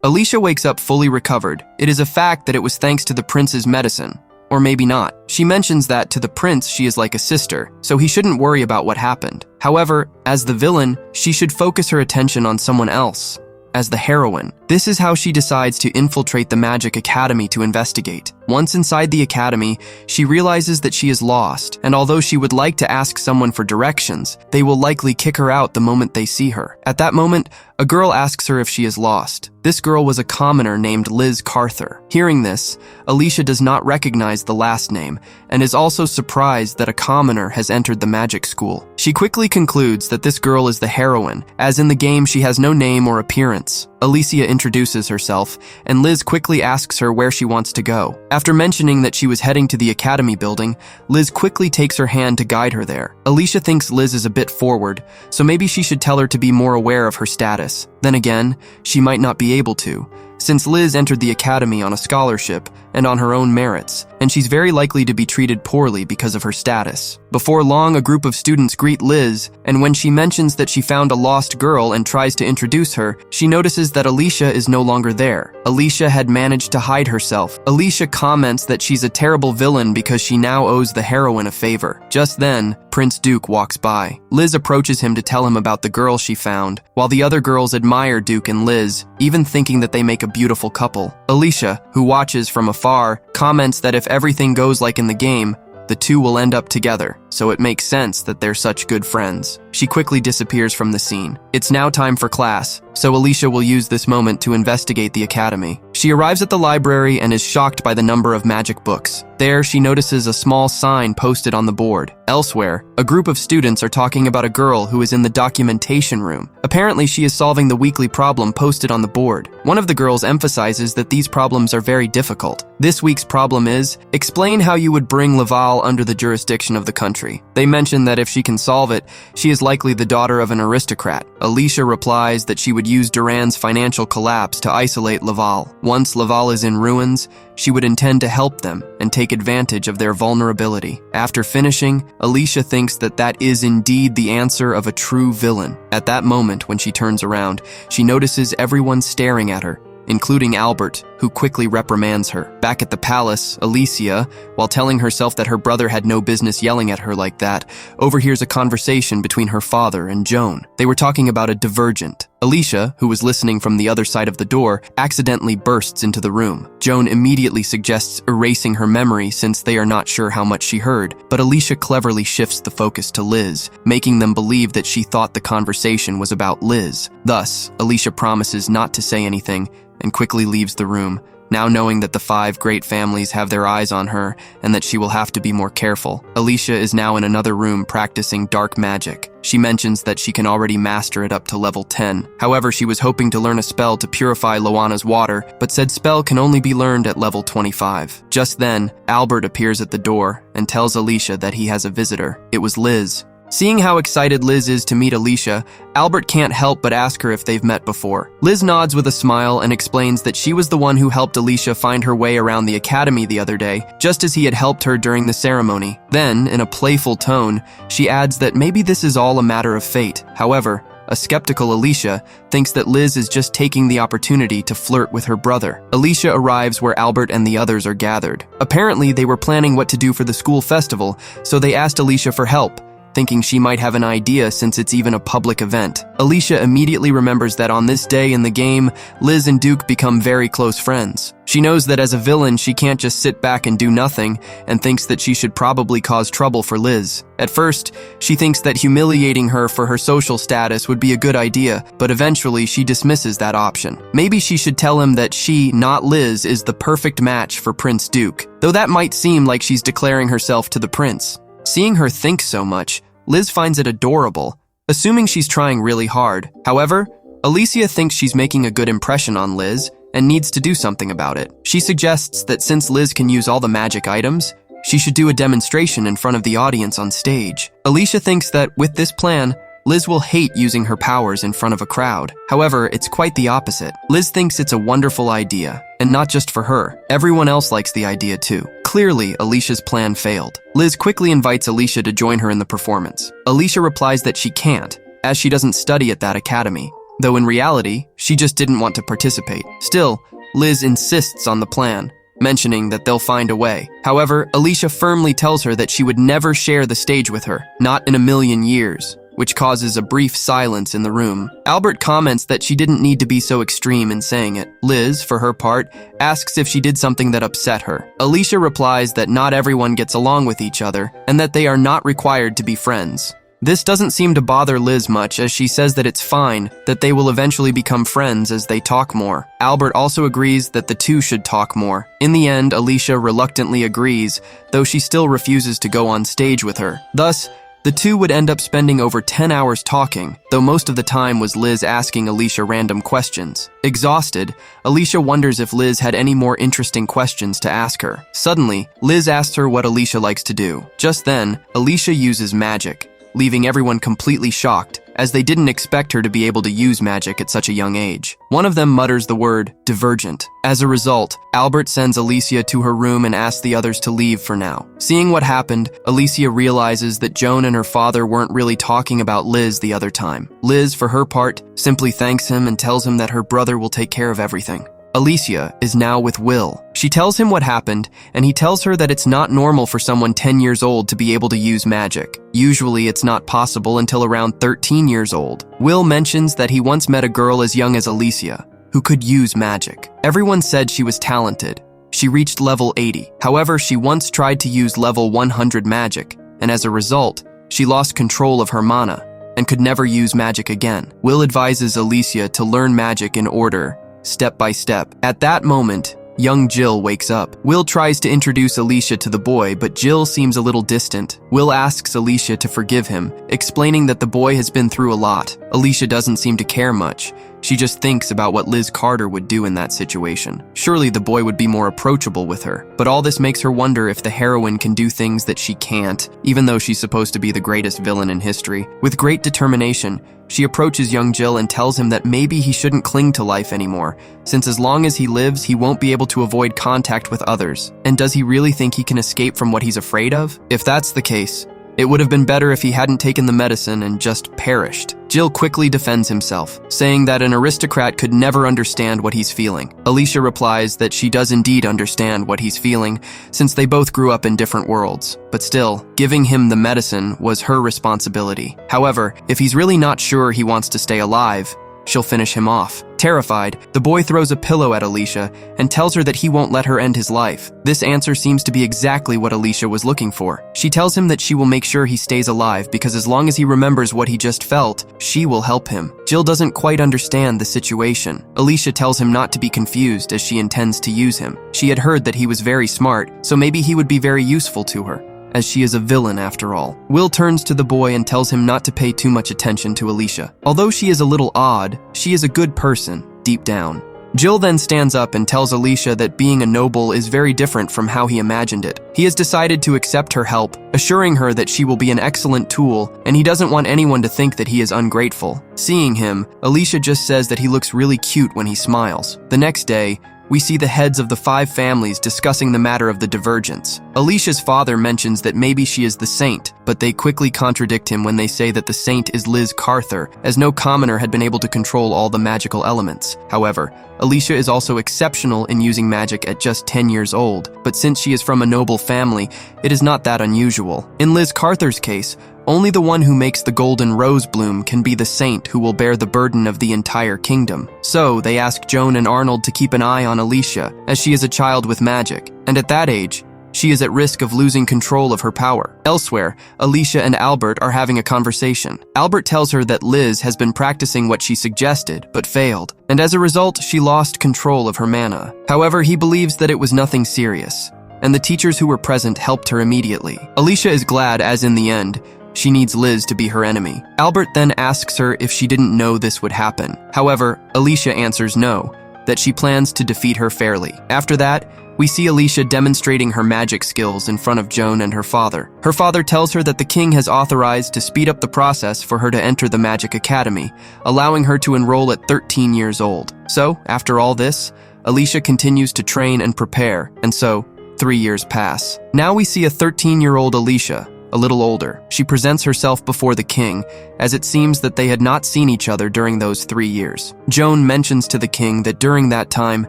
Alicia wakes up fully recovered. It is a fact that it was thanks to the prince's medicine. Or maybe not. She mentions that to the prince she is like a sister, so he shouldn't worry about what happened. However, as the villain, she should focus her attention on someone else. As the heroine, this is how she decides to infiltrate the Magic Academy to investigate. Once inside the academy, she realizes that she is lost, and although she would like to ask someone for directions, they will likely kick her out the moment they see her. At that moment, a girl asks her if she is lost. This girl was a commoner named Liz Carther. Hearing this, Alicia does not recognize the last name, and is also surprised that a commoner has entered the magic school. She quickly concludes that this girl is the heroine, as in the game she has no name or appearance. Alicia introduces herself, and Liz quickly asks her where she wants to go. After mentioning that she was heading to the academy building, Liz quickly takes her hand to guide her there. Alicia thinks Liz is a bit forward, so maybe she should tell her to be more aware of her status. Then again, she might not be able to, since Liz entered the academy on a scholarship and on her own merits, and she's very likely to be treated poorly because of her status. Before long, a group of students greet Liz, and when she mentions that she found a lost girl and tries to introduce her, she notices that Alicia is no longer there. Alicia had managed to hide herself. Alicia comments that she's a terrible villain because she now owes the heroine a favor. Just then, Prince Duke walks by. Liz approaches him to tell him about the girl she found, while the other girls admire Duke and Liz, even thinking that they make a beautiful couple. Alicia, who watches from afar, comments that if everything goes like in the game, the two will end up together, so it makes sense that they're such good friends. She quickly disappears from the scene. It's now time for class, so Alicia will use this moment to investigate the academy. She arrives at the library and is shocked by the number of magic books. There, she notices a small sign posted on the board. Elsewhere, a group of students are talking about a girl who is in the documentation room. Apparently, she is solving the weekly problem posted on the board. One of the girls emphasizes that these problems are very difficult. This week's problem is, explain how you would bring Laval under the jurisdiction of the country. They mention that if she can solve it, she is likely the daughter of an aristocrat. Alicia replies that she would use Duran's financial collapse to isolate Laval. Once Laval is in ruins, she would intend to help them and take advantage of their vulnerability. After finishing, Alicia thinks that that is indeed the answer of a true villain. At that moment, when she turns around, she notices everyone staring at her, including Albert, who quickly reprimands her. Back at the palace, Alicia, while telling herself that her brother had no business yelling at her like that, overhears a conversation between her father and Joan. They were talking about a divergent. Alicia, who was listening from the other side of the door, accidentally bursts into the room. Joan immediately suggests erasing her memory since they are not sure how much she heard, but Alicia cleverly shifts the focus to Liz, making them believe that she thought the conversation was about Liz. Thus, Alicia promises not to say anything and quickly leaves the room, now knowing that the 5 great families have their eyes on her and that she will have to be more careful. Alicia is now in another room practicing dark magic. She mentions that she can already master it up to level 10. However, she was hoping to learn a spell to purify Loana's water, but said spell can only be learned at level 25. Just then, Albert appears at the door and tells Alicia that he has a visitor. It was Liz. Seeing how excited Liz is to meet Alicia, Albert can't help but ask her if they've met before. Liz nods with a smile and explains that she was the one who helped Alicia find her way around the academy the other day, just as he had helped her during the ceremony. Then, in a playful tone, she adds that maybe this is all a matter of fate. However, a skeptical Alicia thinks that Liz is just taking the opportunity to flirt with her brother. Alicia arrives where Albert and the others are gathered. Apparently, they were planning what to do for the school festival, so they asked Alicia for help, thinking she might have an idea since it's even a public event. Alicia immediately remembers that on this day in the game, Liz and Duke become very close friends. She knows that as a villain, she can't just sit back and do nothing, and thinks that she should probably cause trouble for Liz. At first, she thinks that humiliating her for her social status would be a good idea, but eventually she dismisses that option. Maybe she should tell him that she, not Liz, is the perfect match for Prince Duke, though that might seem like she's declaring herself to the prince. Seeing her think so much, Liz finds it adorable, assuming she's trying really hard. However, Alicia thinks she's making a good impression on Liz and needs to do something about it. She suggests that since Liz can use all the magic items, she should do a demonstration in front of the audience on stage. Alicia thinks that with this plan, Liz will hate using her powers in front of a crowd. However, it's quite the opposite. Liz thinks it's a wonderful idea, and not just for her. Everyone else likes the idea too. Clearly, Alicia's plan failed. Liz quickly invites Alicia to join her in the performance. Alicia replies that she can't, as she doesn't study at that academy. though in reality, she just didn't want to participate. Still, Liz insists on the plan, mentioning that they'll find a way. However, Alicia firmly tells her that she would never share the stage with her, not in a million years, which causes a brief silence in the room. Albert comments that she didn't need to be so extreme in saying it. Liz, for her part, asks if she did something that upset her. Alicia replies that not everyone gets along with each other, and that they are not required to be friends. This doesn't seem to bother Liz much, as she says that it's fine, that they will eventually become friends as they talk more. Albert also agrees that the two should talk more. In the end, Alicia reluctantly agrees, though she still refuses to go on stage with her. Thus, the two would end up spending over 10 hours talking, though most of the time was Liz asking Alicia random questions. Exhausted, Alicia wonders if Liz had any more interesting questions to ask her. Suddenly, Liz asks her what Alicia likes to do. Just then, Alicia uses magic, leaving everyone completely shocked, as they didn't expect her to be able to use magic at such a young age. One of them mutters the word divergent. As a result, Albert sends Alicia to her room and asks the others to leave for now. Seeing what happened, Alicia realizes that Joan and her father weren't really talking about Liz the other time. Liz, for her part, simply thanks him and tells him that her brother will take care of everything. Alicia is now with Will. She tells him what happened, and he tells her that it's not normal for someone 10 years old to be able to use magic. Usually it's not possible until around 13 years old. Will mentions that he once met a girl as young as Alicia, who could use magic. Everyone said she was talented. She reached level 80. However, she once tried to use level 100 magic, and as a result, she lost control of her mana, and could never use magic again. Will advises Alicia to learn magic in order, step by step. At that moment, young Jill wakes up. Will tries to introduce Alicia to the boy, but Jill seems a little distant. Will asks Alicia to forgive him, explaining that the boy has been through a lot. Alicia doesn't seem to care much. She just thinks about what Liz Carter would do in that situation. Surely the boy would be more approachable with her, but all this makes her wonder if the heroine can do things that she can't, even though she's supposed to be the greatest villain in history. With great determination, she approaches young Jill and tells him that maybe he shouldn't cling to life anymore, since as long as he lives, he won't be able to avoid contact with others. And does he really think he can escape from what he's afraid of? If that's the case, it would have been better if he hadn't taken the medicine and just perished. Jill quickly defends himself, saying that an aristocrat could never understand what he's feeling. Alicia replies that she does indeed understand what he's feeling, since they both grew up in different worlds. But still, giving him the medicine was her responsibility. However, if he's really not sure he wants to stay alive, she'll finish him off. Terrified, the boy throws a pillow at Alicia and tells her that he won't let her end his life. This answer seems to be exactly what Alicia was looking for. She tells him that she will make sure he stays alive because as long as he remembers what he just felt, she will help him. Jill doesn't quite understand the situation. Alicia tells him not to be confused as she intends to use him. She had heard that he was very smart, so maybe he would be very useful to her, as she is a villain after all. Will turns to the boy and tells him not to pay too much attention to Alicia. Although she is a little odd, she is a good person, deep down. Jill then stands up and tells Alicia that being a noble is very different from how he imagined it. He has decided to accept her help, assuring her that she will be an excellent tool, and he doesn't want anyone to think that he is ungrateful. Seeing him, Alicia just says that he looks really cute when he smiles. The next day, we see the heads of the 5 families discussing the matter of the divergence. Alicia's father mentions that maybe she is the saint, but they quickly contradict him when they say that the saint is Liz Carter, as no commoner had been able to control all the magical elements. However, Alicia is also exceptional in using magic at just 10 years old, but since she is from a noble family, it is not that unusual. In Liz Carter's case, only the one who makes the golden rose bloom can be the saint who will bear the burden of the entire kingdom. So, they ask Joan and Arnold to keep an eye on Alicia, as she is a child with magic, and at that age, she is at risk of losing control of her power. Elsewhere, Alicia and Albert are having a conversation. Albert tells her that Liz has been practicing what she suggested, but failed, and as a result, she lost control of her mana. However, he believes that it was nothing serious, and the teachers who were present helped her immediately. Alicia is glad, as in the end, she needs Liz to be her enemy. Albert then asks her if she didn't know this would happen. However, Alicia answers no, that she plans to defeat her fairly. After that, we see Alicia demonstrating her magic skills in front of Joan and her father. Her father tells her that the king has authorized to speed up the process for her to enter the Magic Academy, allowing her to enroll at 13 years old. So, after all this, Alicia continues to train and prepare, and so, 3 years pass. Now we see a 13-year-old Alicia, a little older. She presents herself before the king, as it seems that they had not seen each other during those 3 years. Joan mentions to the king that during that time,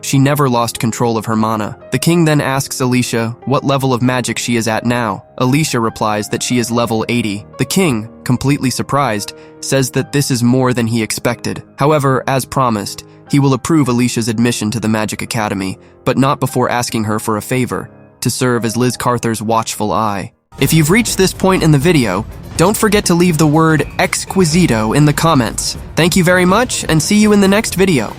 she never lost control of her mana. The king then asks Alicia what level of magic she is at now. Alicia replies that she is level 80. The king, completely surprised, says that this is more than he expected. However, as promised, he will approve Alicia's admission to the Magic Academy, but not before asking her for a favor, to serve as Liz Carther's watchful eye. If you've reached this point in the video, don't forget to leave the word Exquisito in the comments. Thank you very much, and see you in the next video.